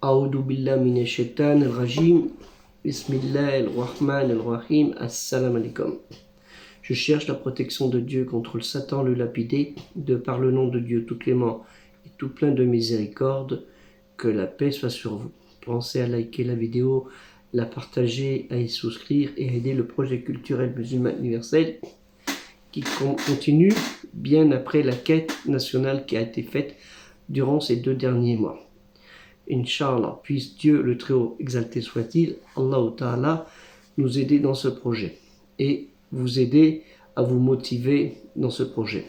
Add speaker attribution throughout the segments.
Speaker 1: A'udhu billahi minash shaitanir rajim. Bismillahir-Rahmanir-Rahim. Assalamu alaikum. Je cherche la protection de Dieu contre le Satan, le lapidé, de par le nom de Dieu tout clément et tout plein de miséricorde. Que la paix soit sur vous. Pensez à liker la vidéo, la partager, à y souscrire et à aider le projet culturel musulman universel qui continue bien après la quête nationale qui a été faite durant ces 2 derniers mois. Inch'Allah, puisse Dieu le Très-Haut exalté soit-il, Allah Ta'ala, nous aider dans ce projet et vous aider à vous motiver dans ce projet.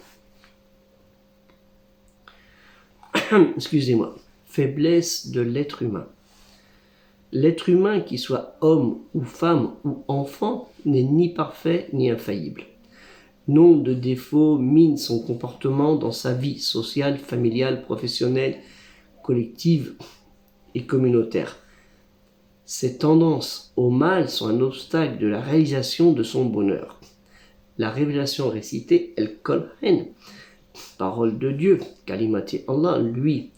Speaker 1: Excusez-moi. Faiblesse de l'être humain. L'être humain, qu'il soit homme ou femme ou enfant, n'est ni parfait ni infaillible. Nombre de défauts minent son comportement dans sa vie sociale, familiale, professionnelle, collective et communautaire. Ces tendances au mal sont un obstacle de la réalisation de son bonheur. La révélation récitée, El-Qur'an, parole de Dieu, Kalimati Allah, lui,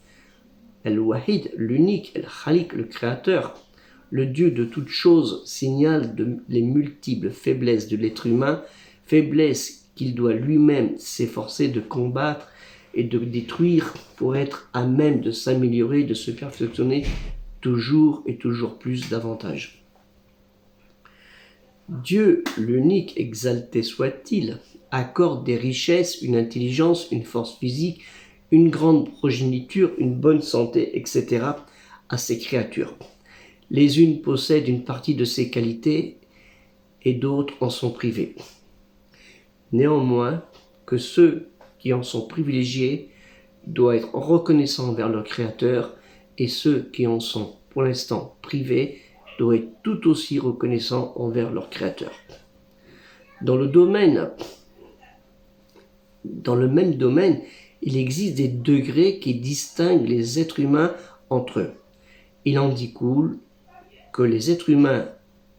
Speaker 1: El-Wahid, l'unique, El-Khaliq, le créateur, le Dieu de toutes choses, signale les multiples faiblesses de l'être humain, faiblesses qu'il doit lui-même s'efforcer de combattre et de détruire pour être à même de s'améliorer, de se perfectionner toujours et toujours plus davantage. Dieu, l'unique, exalté soit-il, accorde des richesses, une intelligence, une force physique, une grande progéniture, une bonne santé, etc. à ses créatures. Les unes possèdent une partie de ces qualités et d'autres en sont privées. Néanmoins, que ceux qui en sont privilégiés doivent être reconnaissants envers leur Créateur et ceux qui en sont pour l'instant privés doivent être tout aussi reconnaissants envers leur Créateur. Dans le même domaine, il existe des degrés qui distinguent les êtres humains entre eux. Il en découle que les êtres humains,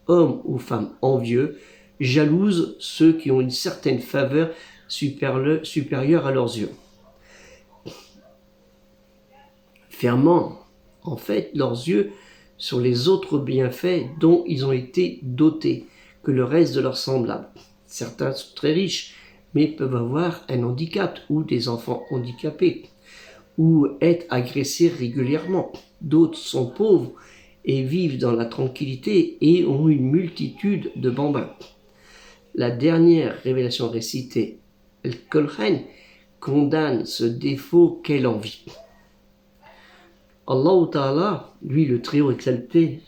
Speaker 1: hommes ou femmes envieux, jalousent ceux qui ont une certaine faveur supérieure à leurs yeux, fermant en fait leurs yeux sur les autres bienfaits dont ils ont été dotés que le reste de leurs semblables. Certains sont très riches, mais peuvent avoir un handicap ou des enfants handicapés, ou être agressés régulièrement. D'autres sont pauvres et vivent dans la tranquillité et ont une multitude de bambins. La dernière révélation récitée, El-Qur'an, condamne ce défaut qu'est l'envie. Allah Ta'ala, lui le Très-Haut exalté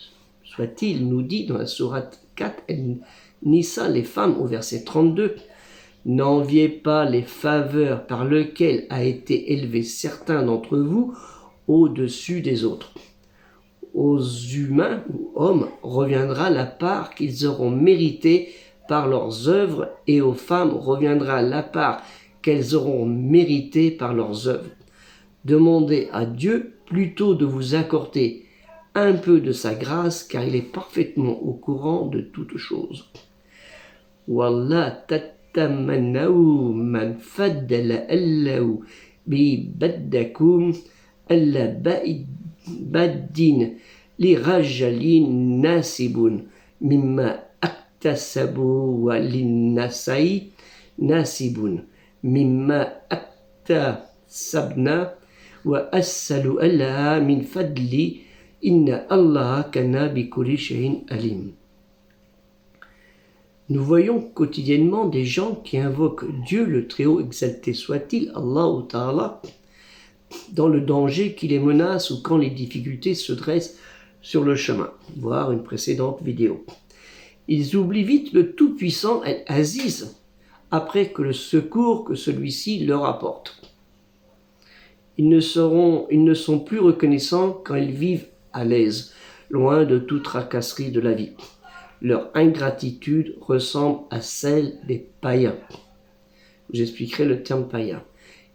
Speaker 1: soit-il, nous dit dans la sourate 4, Nisa, les femmes, au verset 32, « N'enviez pas les faveurs par lesquelles a été élevé certains d'entre vous au-dessus des autres. Aux humains ou hommes reviendra la part qu'ils auront méritée par leurs œuvres et aux femmes reviendra la part qu'elles auront méritée par leurs œuvres. Demandez à Dieu plutôt de vous accorder un peu de sa grâce car il est parfaitement au courant de toutes choses. Wallah tatamannau man faddala allahu bi baddakum alla baddin li rajalin nasibun mimma aktasabu wa linnasai nasibun mimma aktasabna wa assalu Allah min fadli inna Allah kana bi kulli shay'in alim. Nous voyons quotidiennement des gens qui invoquent Dieu le Très-Haut exalté soit-il, Allah Ta'ala, dans le danger qui les menace ou quand les difficultés se dressent sur le chemin. Voir une précédente vidéo. Ils oublient vite le Tout-Puissant Al-Aziz après que le secours que celui-ci leur apporte. Ils ne sont plus reconnaissants quand ils vivent à l'aise, loin de toute tracasserie de la vie. Leur ingratitude ressemble à celle des païens. J'expliquerai le terme païen.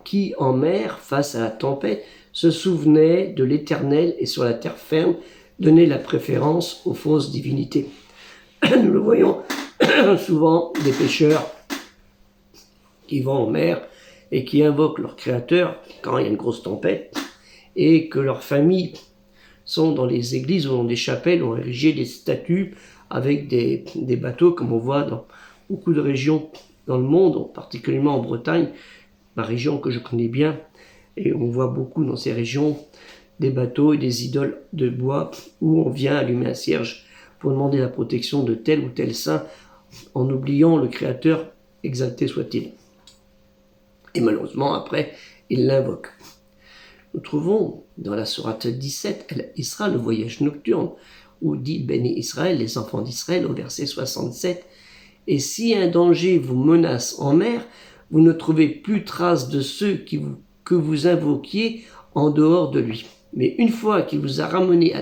Speaker 1: Qui, en mer, face à la tempête, se souvenaient de l'Éternel et sur la terre ferme, donnaient la préférence aux fausses divinités. Nous le voyons souvent, des pêcheurs qui vont en mer et qui invoquent leur Créateur quand il y a une grosse tempête et que leur famille sont dans les églises ou dans des chapelles, ont érigé des statues avec des bateaux, comme on voit dans beaucoup de régions dans le monde, particulièrement en Bretagne, ma région que je connais bien, et on voit beaucoup dans ces régions des bateaux et des idoles de bois où on vient allumer un cierge pour demander la protection de tel ou tel saint en oubliant le Créateur, exalté soit-il. Et malheureusement, après, il l'invoque. Nous trouvons dans la sourate 17, Al-Isra, le voyage nocturne, où dit Béni Israël, les enfants d'Israël, au verset 67, « Et si un danger vous menace en mer, vous ne trouvez plus trace de ceux que vous invoquiez en dehors de lui. Mais une fois qu'il vous a ramené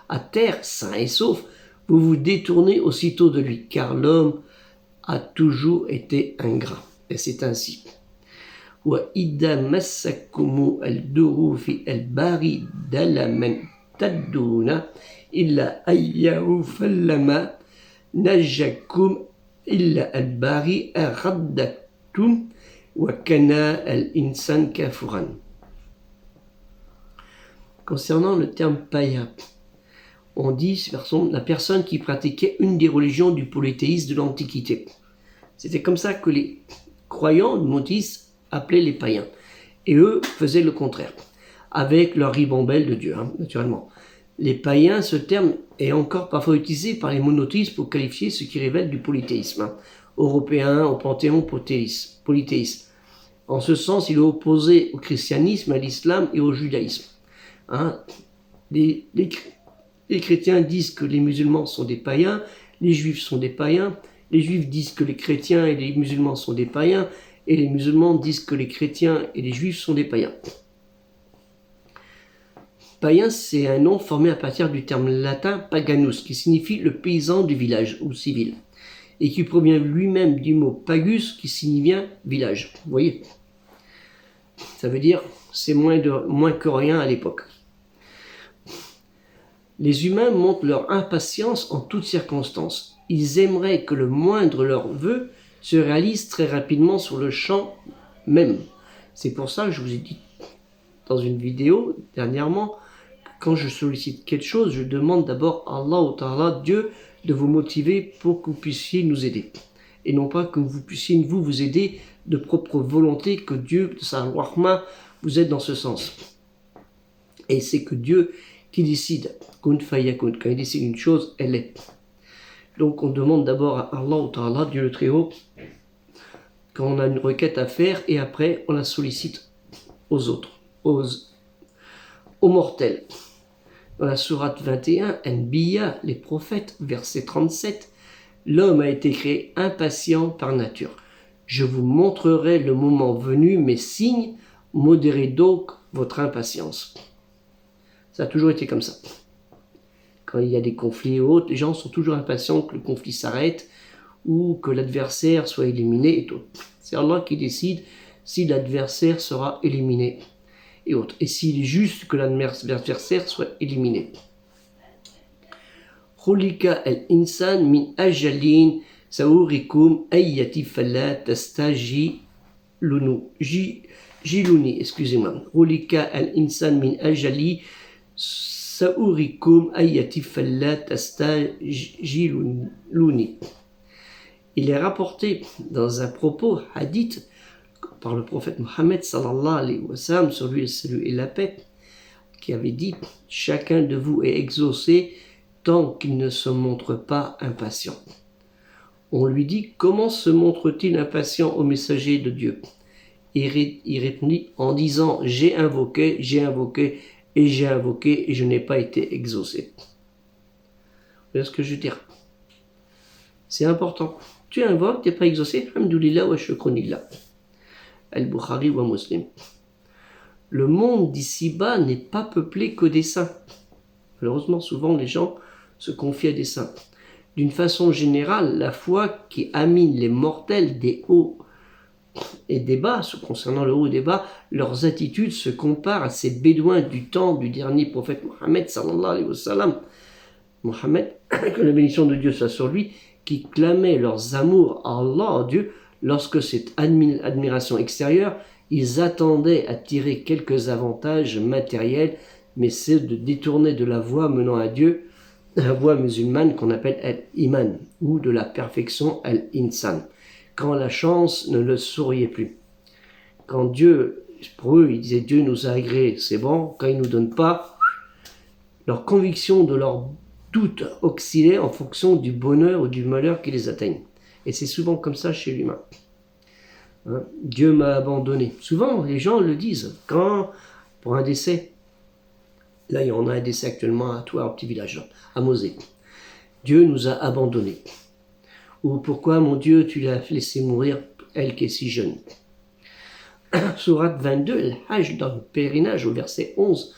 Speaker 1: à terre, sain et sauf, vous vous détournez aussitôt de lui, car l'homme a toujours été ingrat. » Et c'est ainsi. وَإِذَا مَسَّكُمُ الْضُرُّ فِي الْبَحْرِ ضَلَّ تَجِدُونَ إِلَّا أَيَّهُ فَلَّمَّا نَجَّاكُمْ إِلَّا الْبَحْرَ أَغَرَّقْتُمْ وَكَانَ الْإِنسَانُ كَفُورًا. Concernant le terme païen, on dit la personne qui pratiquait une des religions du polythéisme de l'Antiquité. C'était comme ça que les croyants monothéistes appelaient les païens. Et eux faisaient le contraire, avec leur ribambelle de Dieu, naturellement. Les païens, ce terme est encore parfois utilisé par les monothéistes pour qualifier ce qui révèle du polythéisme, européen au panthéon polythéiste. En ce sens, il est opposé au christianisme, à l'islam et au judaïsme. Les chrétiens disent que les musulmans sont des païens, les juifs sont des païens, les juifs disent que les chrétiens et les musulmans sont des païens, et les musulmans disent que les chrétiens et les juifs sont des païens. Païen, c'est un nom formé à partir du terme latin paganus, qui signifie le paysan du village ou civil, et qui provient lui-même du mot pagus, qui signifie village. Vous voyez ? Ça veut dire c'est moins que rien à l'époque. Les humains montrent leur impatience en toutes circonstances. Ils aimeraient que le moindre leur vœu se réalise très rapidement sur le champ même. C'est pour ça que je vous ai dit dans une vidéo dernièrement, quand je sollicite quelque chose, je demande d'abord à Allah Ta'ala, Dieu, de vous motiver pour que vous puissiez nous aider. Et non pas que vous puissiez vous aider de propre volonté, que Dieu, de sa rahma, vous aide dans ce sens. Et c'est que Dieu qui décide, kun fayakun, quand il décide une chose, elle est. Donc on demande d'abord à Allah Ta'ala, Dieu le Très-Haut, quand on a une requête à faire, et après on la sollicite aux autres, aux mortels. Dans la sourate 21, Anbiya, les prophètes, verset 37, l'homme a été créé impatient par nature. Je vous montrerai le moment venu mes signes, modérez donc votre impatience. Ça a toujours été comme ça. Quand il y a des conflits et autres, les gens sont toujours impatients que le conflit s'arrête ou que l'adversaire soit éliminé et tout. C'est Allah qui décide si l'adversaire sera éliminé et autres. Et s'il est juste que l'adversaire soit éliminé. Khulika al-insan min ajalin saurikum ayyati falla tastajiluni. Excusez-moi. Khulika al-insan min ajali saurikum ayyati falla tastajiluni. Il est rapporté dans un propos hadith par le prophète Mohammed sallallahu alayhi wa sallam, sur lui le salut et la paix, qui avait dit « Chacun de vous est exaucé tant qu'il ne se montre pas impatient. » On lui dit « Comment se montre-t-il impatient au messager de Dieu ?» Il répondit en disant « J'ai invoqué, et j'ai invoqué, et je n'ai pas été exaucé. » Vous voyez ce que je veux dire? C'est important. Tu invoques, tu n'es pas exaucé, alhamdoulilah wa shukronillah. Al-Bukhari wa Muslim. Le monde d'ici-bas n'est pas peuplé que des saints. Malheureusement, souvent les gens se confient à des saints. D'une façon générale, la foi qui amène les mortels des hauts et des bas, concernant le haut et des bas, leurs attitudes se comparent à ces bédouins du temps du dernier prophète Mohammed sallallahu alayhi wa sallam. Mohammed, que la bénédiction de Dieu soit sur lui, qui clamaient leurs amours à Allah, Dieu, lorsque cette admiration extérieure, ils attendaient à tirer quelques avantages matériels mais c'est de détourner de la voie menant à Dieu, la voie musulmane qu'on appelle al-iman, ou de la perfection al-insan, quand la chance ne le souriait plus. Quand Dieu, pour eux, ils disaient Dieu nous a agréés, c'est bon, quand il ne nous donne pas, leur conviction de leur doute oscillait en fonction du bonheur ou du malheur qui les atteigne. Et c'est souvent comme ça chez l'humain. Hein? Dieu m'a abandonné. Souvent, les gens le disent. Quand, pour un décès, là, il y en a un décès actuellement à toi, un petit village, à Mosée. Dieu nous a abandonnés. Ou pourquoi, mon Dieu, tu l'as laissé mourir, elle qui est si jeune. Sourate 22, le Hajj, dans le pèlerinage, au verset 11,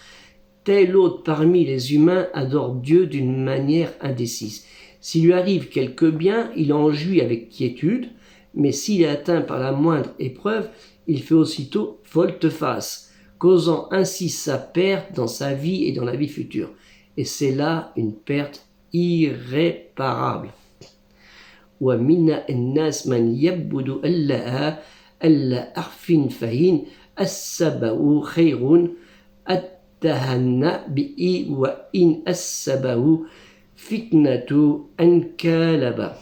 Speaker 1: tel autre parmi les humains adore Dieu d'une manière indécise. S'il lui arrive quelque bien, il en jouit avec quiétude, mais s'il est atteint par la moindre épreuve, il fait aussitôt volte-face, causant ainsi sa perte dans sa vie et dans la vie future. Et c'est là une perte irréparable. وَمِنَ النَّاسِ مَنْ يَبُّدُ أَلَّهَا أَلَّا أَرْفٍ فَهِنْ أَسَّبَهُ خَيْرٌ أَتَّهَنَّ بِإِ وَإِنْ أَسَّبَهُ فِتْنَةُ أَنْكَلَبَ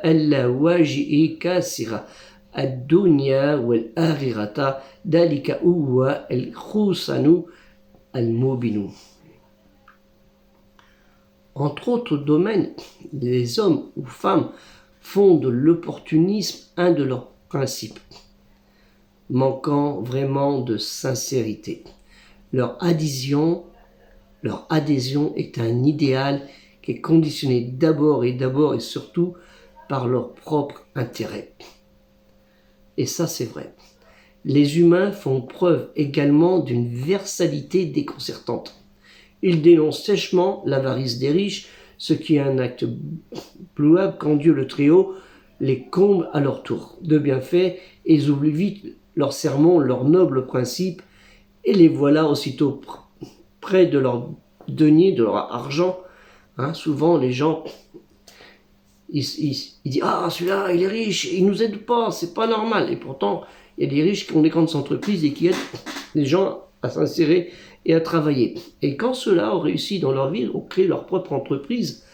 Speaker 1: أَلَّا وَاجِئِ كَاسِرَ الدُّنْيَا وَالْآخِرَةَ ذَلِكَ هُوَ الْخُسْرَانُ الْمُبِينُ. Entre autres domaines, les hommes ou femmes font de l'opportunisme un de leurs principes, manquant vraiment de sincérité. Leur adhésion est un idéal qui est conditionné d'abord et surtout par leur propre intérêt. Et ça, c'est vrai. Les humains font preuve également d'une versalité déconcertante. Ils dénoncent sèchement l'avarice des riches, ce qui est un acte louable quand Dieu le Très-Haut les comble à leur tour de bienfaits, et ils oublient vite leurs sermons, leurs nobles principes, et les voilà aussitôt près de leur denier, de leur argent. Hein, souvent, les gens, ils disent « Ah, celui-là, il est riche, il nous aide pas, c'est pas normal ». Et pourtant, il y a des riches qui ont des grandes entreprises et qui aident les gens à s'insérer et à travailler. Et quand ceux-là ont réussi dans leur vie, ont créé leur propre entreprise,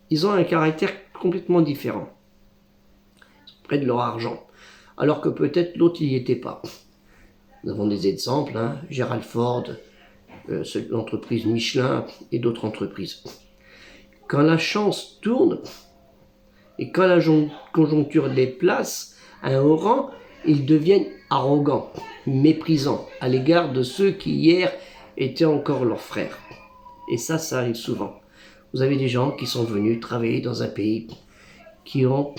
Speaker 1: ils ont un caractère complètement différent. Près de leur argent. Alors que peut-être l'autre, il n'y était pas. Nous avons des exemples, hein, Gerald Ford, l'entreprise Michelin et d'autres entreprises. Quand la chance tourne et quand la conjoncture les place à un haut rang, ils deviennent arrogants, méprisants à l'égard de ceux qui hier étaient encore leurs frères. Et ça arrive souvent. Vous avez des gens qui sont venus travailler dans un pays, qui ont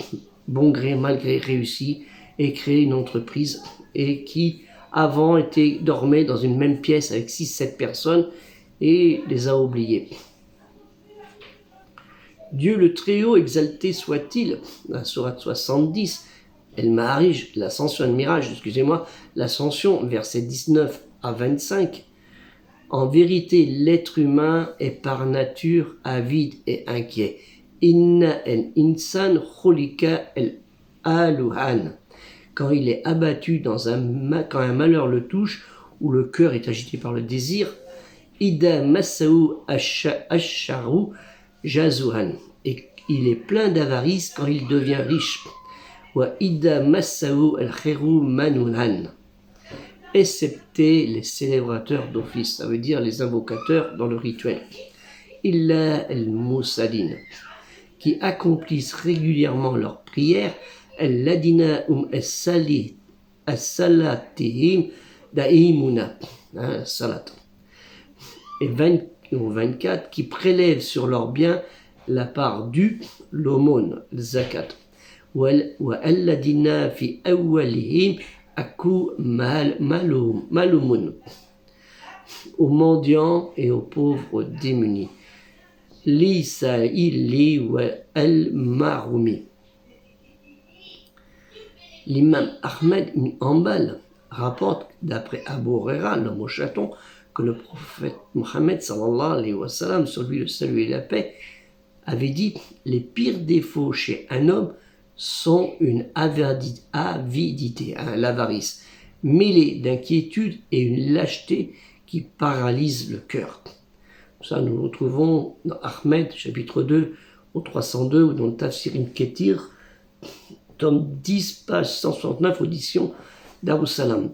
Speaker 1: bon gré, mal gré réussi et créé une entreprise et qui avant dormaient dans une même pièce avec 6-7 personnes et les a oubliés. Dieu le Très-Haut, exalté soit-il, la sourate 70, l'ascension, versets 19 à 25. En vérité, l'être humain est par nature avide et inquiet. Inna al-insan khulika al-aluhan. Quand il est abattu quand un malheur le touche, ou le cœur est agité par le désir, ida massaou asharu jazuhan. Et il est plein d'avarice quand il devient riche. Wa ida massaou al-khairu manunan. Excepté les célébrateurs d'office, ça veut dire les invocateurs dans le rituel. Illa al-musalin, qui accomplissent régulièrement leurs prières, al-ladina as-salatihim daimuna, salat. Et 24, qui prélèvent sur leurs biens la part due, l'aumône, le zakat. Wa alladina fi awwalihim aku malumun, aux mendiants et aux pauvres démunis. Li sa'ili wa al-marumi. L'imam Ahmed ibn Hanbal rapporte, d'après Abu Huraira, l'homme au chaton, que le prophète Mohammed sallallahu alayhi wa sallam, sur lui le salut et la paix, avait dit « Les pires défauts chez un homme sont une avidité, l'avarice, mêlée d'inquiétude et une lâcheté qui paralyse le cœur. Ça, nous le retrouvons dans Ahmed, chapitre 2, au 302, ou dans le Tafsir Ibn Kathir, tome 10, page 169, audition d'Abu-Salam.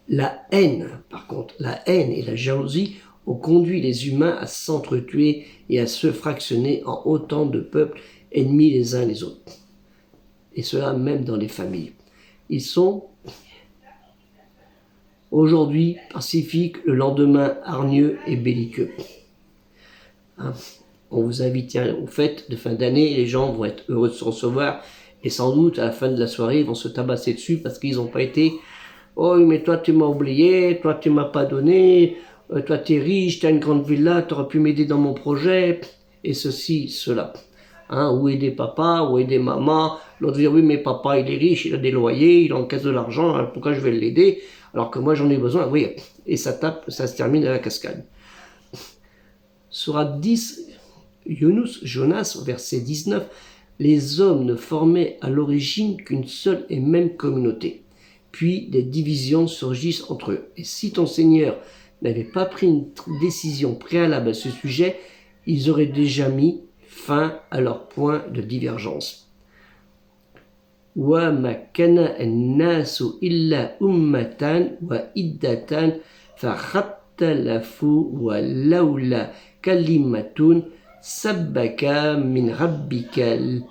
Speaker 1: La haine, par contre, la haine et la jalousie ont conduit les humains à s'entretuer et à se fractionner en autant de peuples ennemis les uns les autres. Et cela même dans les familles. Ils sont aujourd'hui pacifiques, le lendemain hargneux et belliqueux. Hein? On vous invite aux fêtes de fin d'année, les gens vont être heureux de se recevoir et sans doute à la fin de la soirée ils vont se tabasser dessus parce qu'ils n'ont pas été « Oh mais toi tu m'as oublié, toi tu m'as pas donné, toi tu es riche, tu as une grande villa, tu aurais pu m'aider dans mon projet » et ceci, cela. Hein, ou aider papa, ou aider maman. L'autre dire oui mais papa il est riche, il a des loyers, il encaisse de l'argent, alors pourquoi je vais l'aider alors que moi j'en ai besoin. Oui, et ça tape, ça se termine à la cascade. Sourate 10, Yunus, Jonas, verset 19, les hommes ne formaient à l'origine qu'une seule et même communauté. Puis des divisions surgissent entre eux. Et si ton Seigneur n'avait pas pris une décision préalable à ce sujet, ils auraient déjà mis fin à leur point de divergence. Wa ma kana an-nasu illa ummatan wa iddatan fakhtalafu wa laula kalimatun sabbaka min rabbikal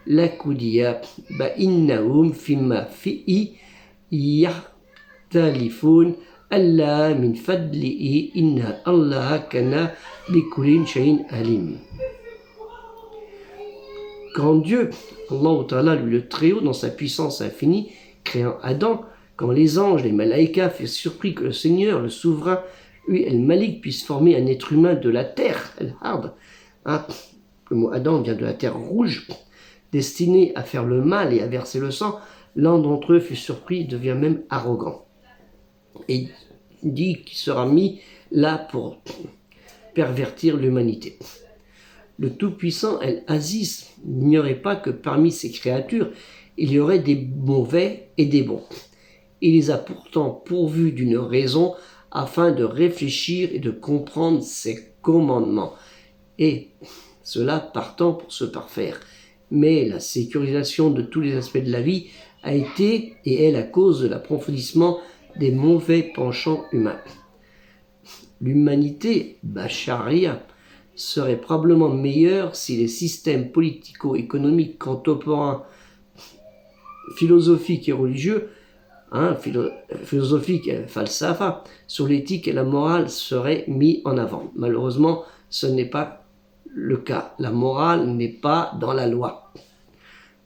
Speaker 1: lakudiya ba innahum fima fi'i yahtalifun alla min fadlihi inna Allah kana bikulli shay'in alim. Quand Dieu, Allah Ta'ala, lui le Très-Haut, dans sa puissance infinie, créant Adam, quand les anges, les malaïkas furent surpris que le Seigneur, le souverain, lui, El-Malik, puisse former un être humain de la terre, El-Hard, hein, le mot Adam vient de la terre rouge, destiné à faire le mal et à verser le sang, l'un d'entre eux fut surpris et devient même arrogant. Et dit qu'il sera mis là pour pervertir l'humanité. Le Tout-Puissant, El-Aziz, n'ignorait pas que parmi ses créatures, il y aurait des mauvais et des bons. Il les a pourtant pourvus d'une raison afin de réfléchir et de comprendre ses commandements, et cela partant pour se parfaire. Mais la sécurisation de tous les aspects de la vie a été et est la cause de l'approfondissement des mauvais penchants humains. L'humanité, Bacharia, serait probablement meilleure si les systèmes politico-économiques contemporains, philosophiques et religieux, philosophiques et falsafa, sur l'éthique et la morale seraient mis en avant. Malheureusement, ce n'est pas le cas. La morale n'est pas dans la loi.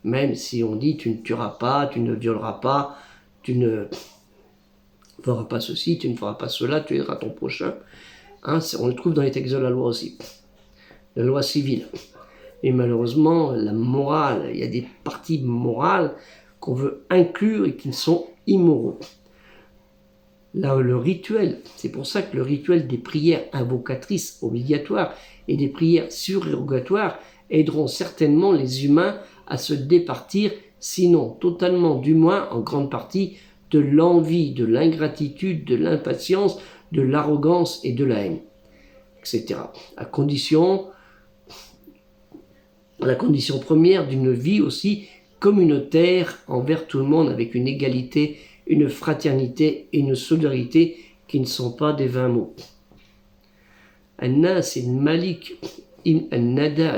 Speaker 1: Même si on dit tu ne tueras pas, tu ne violeras pas, tu ne feras pas ceci, tu ne feras pas cela, tu aideras ton prochain. On le trouve dans les textes de la loi aussi. La loi civile. Et malheureusement, la morale, il y a des parties morales qu'on veut inclure et qui sont immoraux. Là, le rituel, c'est pour ça que le rituel des prières invocatrices obligatoires et des prières surérogatoires aideront certainement les humains à se départir, sinon totalement, du moins en grande partie, de l'envie, de l'ingratitude, de l'impatience, de l'arrogance et de la haine, etc. La condition première d'une vie aussi communautaire envers tout le monde, avec une égalité, une fraternité et une solidarité qui ne sont pas des vains mots. An-Nas ibn Malik ibn al-Nada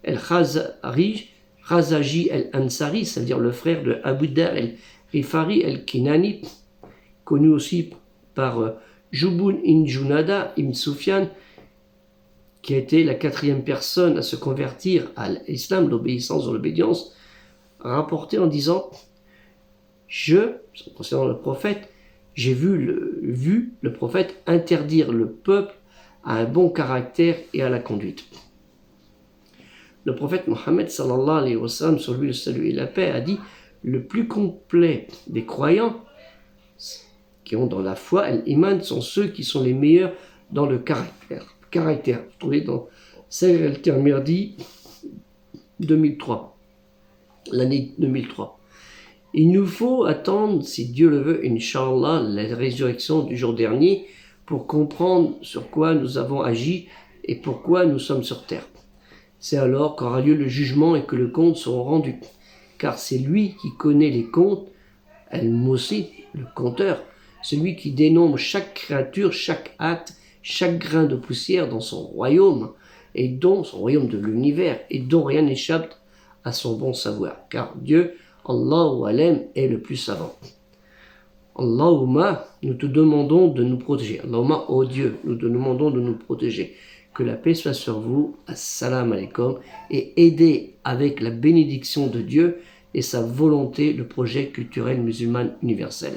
Speaker 1: al-Khazaji al-Ansari, c'est-à-dire le frère de Abu Dar al-Rifari al-Kinani, connu aussi par Jubun ibn Junada ibn Sufyan, qui a été la 4e personne à se convertir à l'islam, l'obéissance dans l'obédience, a rapporté en disant concernant le prophète, j'ai vu le prophète interdire le peuple à un bon caractère et à la conduite. Le prophète Mohammed sallallahu alayhi wa sallam, sur lui le salut et la paix, a dit le plus complet des croyants qui ont dans la foi, l'iman, sont ceux qui sont les meilleurs dans le caractère. Vous trouvez dans Sahih al-Tirmidhi 2003, l'année 2003. Il nous faut attendre, si Dieu le veut, Inch'Allah, la résurrection du jour dernier pour comprendre sur quoi nous avons agi et pourquoi nous sommes sur terre. C'est alors qu'aura lieu le jugement et que le compte sera rendu. Car c'est lui qui connaît les comptes, El-Moussi, le compteur, celui qui dénombre chaque créature, chaque acte, chaque grain de poussière dans son royaume, et dont son royaume de l'univers, et dont rien n'échappe à son bon savoir. Car Dieu, Allahu Alam, est le plus savant. Allahumma, nous te demandons de nous protéger. Allahumma, ô Dieu, nous te demandons de nous protéger. Que la paix soit sur vous, assalamu alaikum, et aider avec la bénédiction de Dieu et sa volonté le projet culturel musulman universel.